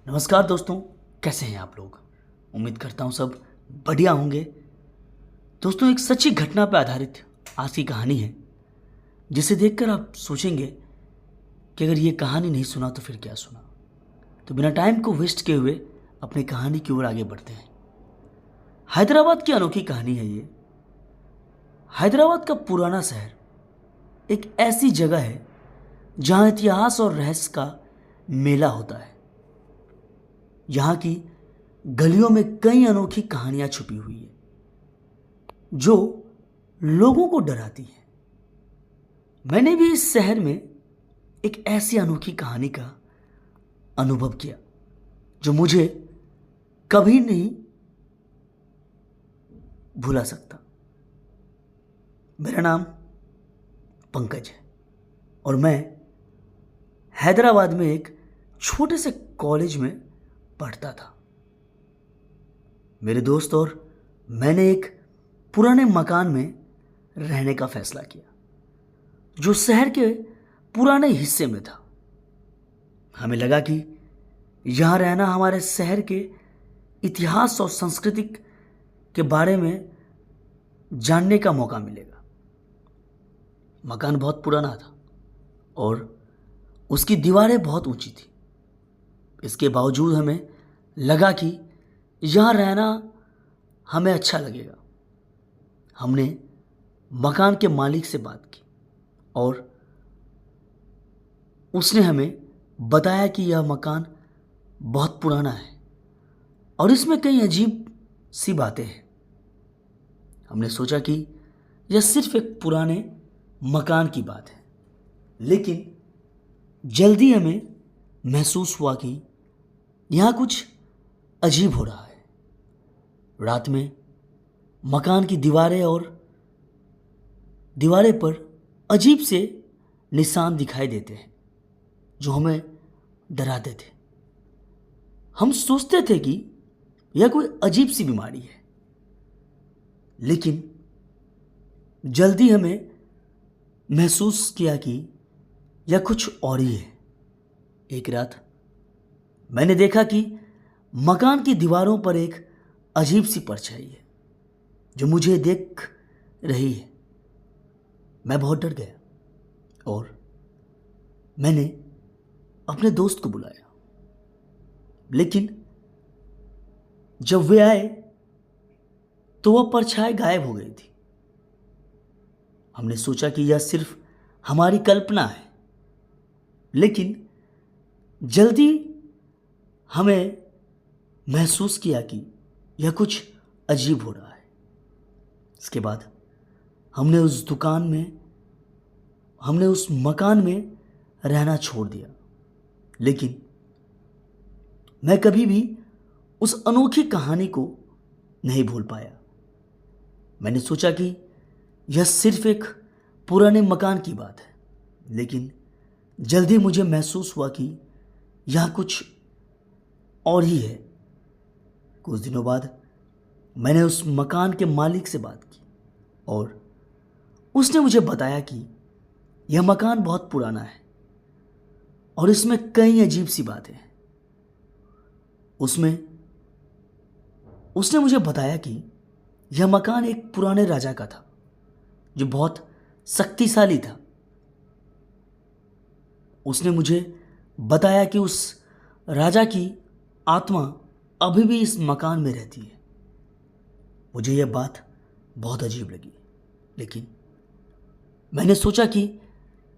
नमस्कार दोस्तों, कैसे हैं आप लोग। उम्मीद करता हूँ सब बढ़िया होंगे। दोस्तों, एक सच्ची घटना पर आधारित आज की कहानी है, जिसे देखकर आप सोचेंगे कि अगर ये कहानी नहीं सुना तो फिर क्या सुना। तो बिना टाइम को वेस्ट किए हुए अपनी कहानी की ओर आगे बढ़ते हैं। हैदराबाद की अनोखी कहानी है ये। हैदराबाद का पुराना शहर एक ऐसी जगह है जहाँ इतिहास और रहस्य का मेला होता है। यहाँ की गलियों में कई अनोखी कहानियां छुपी हुई है जो लोगों को डराती है। मैंने भी इस शहर में एक ऐसी अनोखी कहानी का अनुभव किया जो मुझे कभी नहीं भुला सकता। मेरा नाम पंकज है और मैं हैदराबाद में एक छोटे से कॉलेज में पढ़ता था। मेरे दोस्त और मैंने एक पुराने मकान में रहने का फैसला किया जो शहर के पुराने हिस्से में था। हमें लगा कि यहाँ रहना हमारे शहर के इतिहास और संस्कृति के बारे में जानने का मौका मिलेगा। मकान बहुत पुराना था और उसकी दीवारें बहुत ऊंची थी। इसके बावजूद हमें लगा कि यहाँ रहना हमें अच्छा लगेगा। हमने मकान के मालिक से बात की और उसने हमें बताया कि यह मकान बहुत पुराना है और इसमें कई अजीब सी बातें हैं। हमने सोचा कि यह सिर्फ एक पुराने मकान की बात है, लेकिन जल्दी हमें महसूस हुआ कि यहाँ कुछ अजीब हो रहा है। रात में मकान की दीवारें पर अजीब से निशान दिखाई देते हैं जो हमें डराते थे। हम सोचते थे कि यह कोई अजीब सी बीमारी है, लेकिन जल्दी हमें महसूस किया कि यह कुछ और ही है। एक रात मैंने देखा कि मकान की दीवारों पर एक अजीब सी परछाई है जो मुझे देख रही है। मैं बहुत डर गया और मैंने अपने दोस्त को बुलाया, लेकिन जब वे आए तो वह परछाई गायब हो गई थी। हमने सोचा कि यह सिर्फ हमारी कल्पना है, लेकिन जल्दी हमें महसूस किया कि यह कुछ अजीब हो रहा है। इसके बाद हमने उस मकान में रहना छोड़ दिया, लेकिन मैं कभी भी उस अनोखी कहानी को नहीं भूल पाया। मैंने सोचा कि यह सिर्फ एक पुराने मकान की बात है, लेकिन जल्दी मुझे महसूस हुआ कि यह कुछ और ही है। कुछ दिनों बाद मैंने उस मकान के मालिक से बात की और उसने मुझे बताया कि यह मकान बहुत पुराना है और इसमें कई अजीब सी बातें हैं। उसने मुझे बताया कि यह मकान एक पुराने राजा का था जो बहुत शक्तिशाली था। उसने मुझे बताया कि उस राजा की आत्मा अभी भी इस मकान में रहती है। मुझे यह बात बहुत अजीब लगी, लेकिन मैंने सोचा कि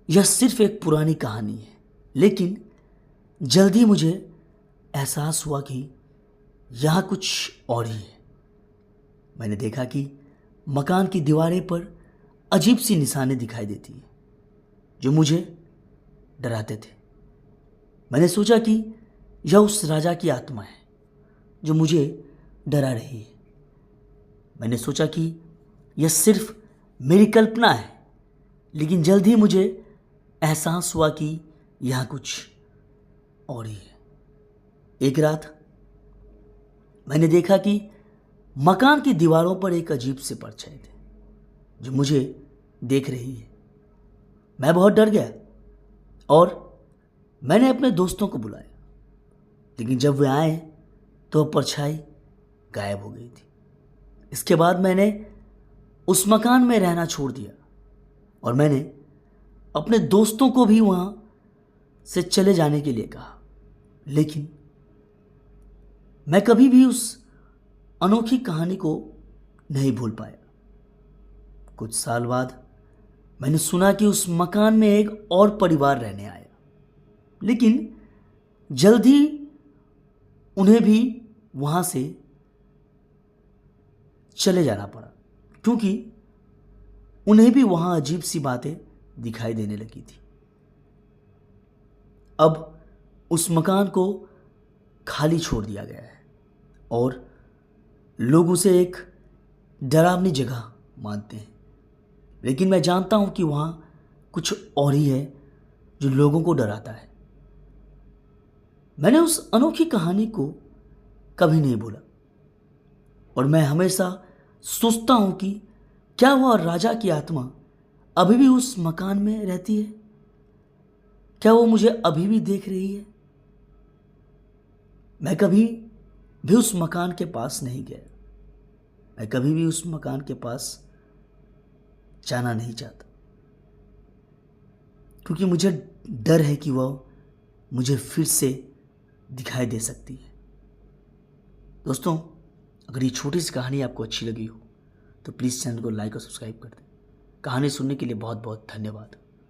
यह सिर्फ एक पुरानी कहानी है। लेकिन जल्द ही मुझे एहसास हुआ कि यहाँ कुछ और ही है। मैंने देखा कि मकान की दीवारें पर अजीब सी निशानें दिखाई देती हैं जो मुझे डराते थे। मैंने सोचा कि यह उस राजा की आत्मा है जो मुझे डरा रही है। मैंने सोचा कि यह सिर्फ मेरी कल्पना है, लेकिन जल्द ही मुझे एहसास हुआ कि यहाँ कुछ और ही है। एक रात मैंने देखा कि मकान की दीवारों पर एक अजीब से परछाई थे जो मुझे देख रही है। मैं बहुत डर गया और मैंने अपने दोस्तों को बुलाया। लेकिन जब वे आए तो परछाई गायब हो गई थी। इसके बाद मैंने उस मकान में रहना छोड़ दिया और मैंने अपने दोस्तों को भी वहाँ से चले जाने के लिए कहा, लेकिन मैं कभी भी उस अनोखी कहानी को नहीं भूल पाया। कुछ साल बाद मैंने सुना कि उस मकान में एक और परिवार रहने आया, लेकिन जल्द ही उन्हें भी वहां से चले जाना पड़ा, क्योंकि उन्हें भी वहां अजीब सी बातें दिखाई देने लगी थी। अब उस मकान को खाली छोड़ दिया गया है और लोग उसे एक डरावनी जगह मानते हैं, लेकिन मैं जानता हूं कि वहां कुछ और ही है जो लोगों को डराता है। मैंने उस अनोखी कहानी को कभी नहीं भूला और मैं हमेशा सोचता हूं कि क्या वह राजा की आत्मा अभी भी उस मकान में रहती है? क्या वो मुझे अभी भी देख रही है? मैं कभी भी उस मकान के पास नहीं गया, मैं कभी भी उस मकान के पास जाना नहीं चाहता, क्योंकि मुझे डर है कि वह मुझे फिर से दिखाई दे सकती है। दोस्तों, अगर ये छोटी सी कहानी आपको अच्छी लगी हो तो प्लीज़ चैनल को लाइक और सब्सक्राइब कर दें। कहानी सुनने के लिए बहुत बहुत धन्यवाद।